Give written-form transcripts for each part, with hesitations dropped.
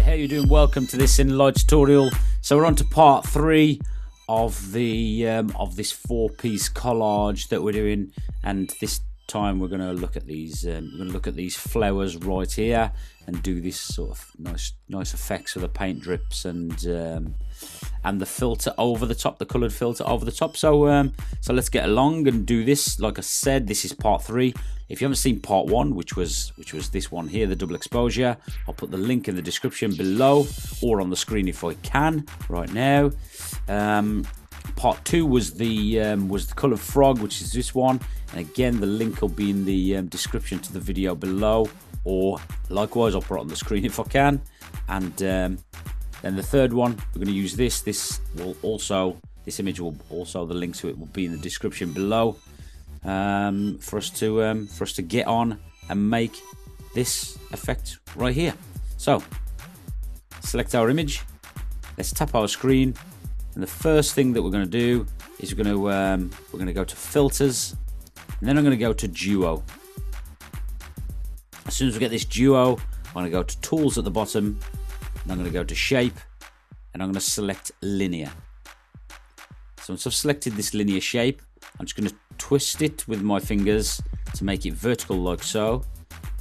how you doing? Welcome to this Enlight tutorial. So we're on to part 3 of the this 4-piece collage that we're doing, and this time we're going to look at these flowers right here and do this sort of nice effects with the paint drips and the filter over the top, the colored filter over the top. So so let's get along and do this. Like I said, this is part 3. If you haven't seen part 1, which was this one here, the double exposure, I'll put the link in the description below or on the screen if I can right now. Part 2 was the colored frog, which is this one, and again the link will be in the description to the video below, or likewise I'll put it on the screen if I can. And then the third one, we're going to use this image will also, the link to it will be in the description below, for us to get on and make this effect right here. So select our image, let's tap our screen, and the first thing that we're going to do is we're going to go to filters, and then I'm going to go to duo. As soon as we get this duo, I'm going to go to tools at the bottom, and I'm going to go to shape, and I'm going to select linear. So once I've selected this linear shape, I'm just going to twist it with my fingers to make it vertical like so.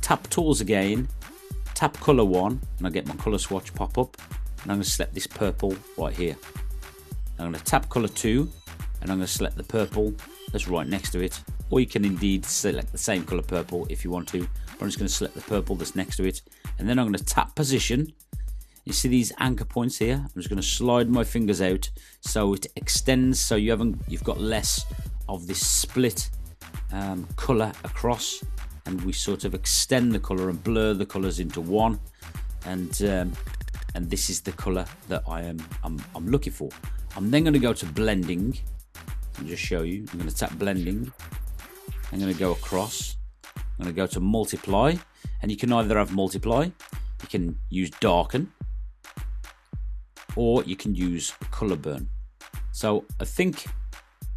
Tap tools again, tap color 1, and I get my color swatch pop up, and I'm going to select this purple right here. I'm going to tap color 2, and I'm going to select the purple that's right next to it, or you can indeed select the same color purple if you want to, but I'm just going to select the purple that's next to it, and then I'm going to tap position. You see these anchor points here? I'm just going to slide my fingers out so it extends, so you've got less of this split color across, and we sort of extend the color and blur the colors into one, and this is the color that I'm looking for. I'm then going to go to blending and just show you. I'm going to tap blending. I'm going to go across. I'm going to go to multiply, and you can either have multiply, you can use darken, or you can use color burn. So I think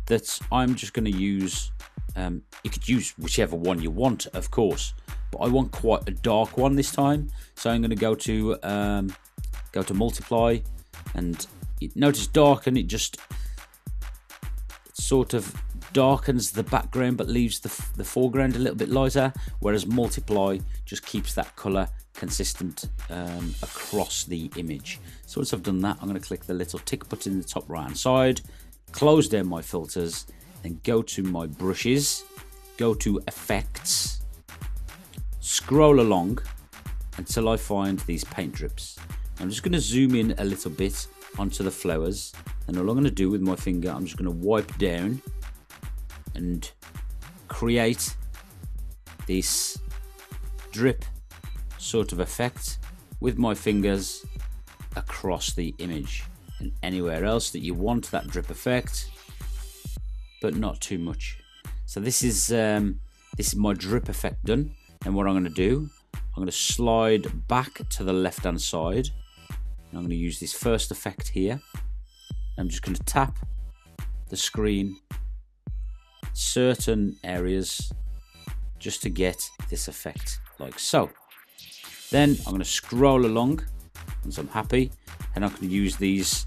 that I'm just going to use, you could use whichever one you want, of course, but I want quite a dark one this time. So I'm going to go to multiply, and notice darken, it sort of darkens the background but leaves the foreground a little bit lighter, whereas multiply just keeps that color consistent across the image. So once I've done that, I'm going to click the little tick button in the top right hand side, close down my filters, then go to my brushes, go to effects, scroll along until I find these paint drips. I'm just going to zoom in a little bit onto the flowers, and all I'm going to do with my finger, I'm just going to wipe down and create this drip sort of effect with my fingers across the image and anywhere else that you want that drip effect, but not too much. So this is my drip effect done, and what I'm going to do, I'm going to slide back to the left hand side, and I'm going to use this first effect here. I'm just going to tap the screen certain areas just to get this effect like so. Then I'm going to scroll along once I'm happy, and I'm going to use these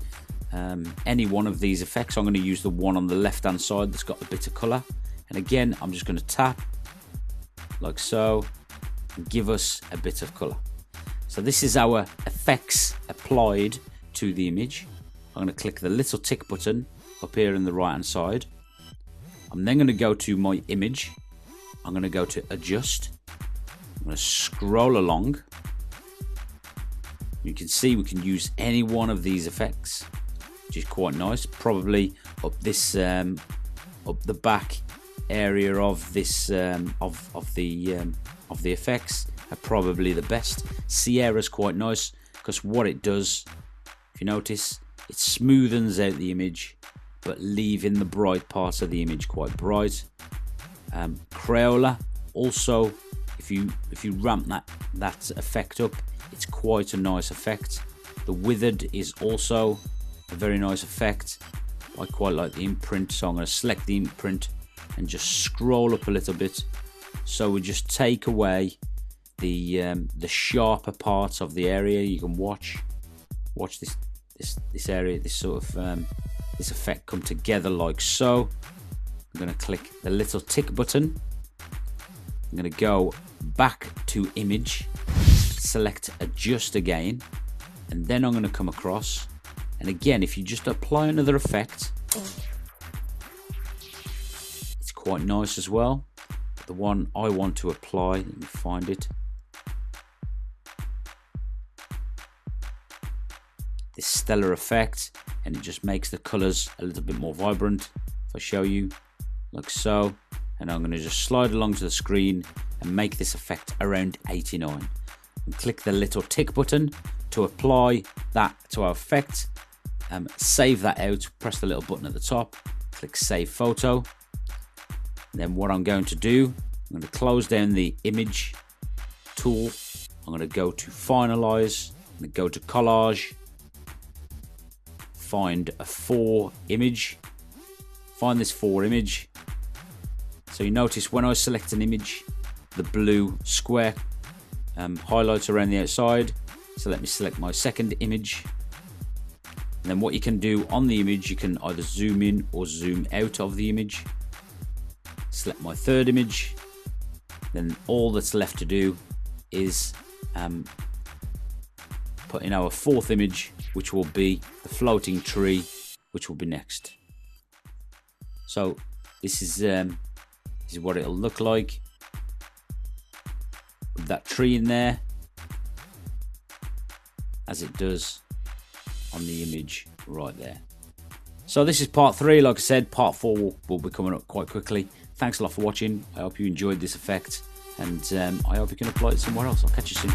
any one of these effects. I'm going to use the one on the left hand side that's got a bit of color, and again I'm just going to tap like so and give us a bit of color. So this is our effects applied to the image. I'm going to click the little tick button up here in the right hand side. I'm then going to go to my image. I'm going to go to adjust. I'm going to scroll along. You can see we can use any one of these effects, which is quite nice. Probably up this up the back area of this of the effects are probably the best. Sierra's quite nice because what it does, if you notice, it smoothens out the image but leaving the bright parts of the image quite bright. Crayola also, if you ramp that effect up, it's quite a nice effect. The withered is also a very nice effect. I quite like the imprint, so I'm going to select the imprint and just scroll up a little bit, so we just take away the sharper parts of the area. You can watch this area, this sort of this effect come together like so. I'm going to click the little tick button. I'm going to go back to image, select adjust again, and then I'm going to come across, and again if you just apply another effect, it's quite nice as well. The one I want to apply, let me find it, this stellar effect, and it just makes the colors a little bit more vibrant. If I show you like so, and I'm going to just slide along to the screen and make this effect around 89, and click the little tick button to apply that to our effect. Save that out, press the little button at the top, click save photo. And then what I'm going to do, I'm going to close down the image tool. I'm going to go to finalize, I'm going to go to collage, find a 4 image, find this 4 image. So you notice when I select an image, the blue square highlights around the outside. So let me select my second image. And then what you can do on the image, you can either zoom in or zoom out of the image. Select my third image. Then all that's left to do is put in our 4th image, which will be the floating tree, which will be next. So this is what it'll look like with that tree in there, as it does on the image right there. So this is part 3. Like I said, part 4 will be coming up quite quickly. Thanks a lot for watching. I hope you enjoyed this effect, and I hope you can apply it somewhere else. I'll catch you soon.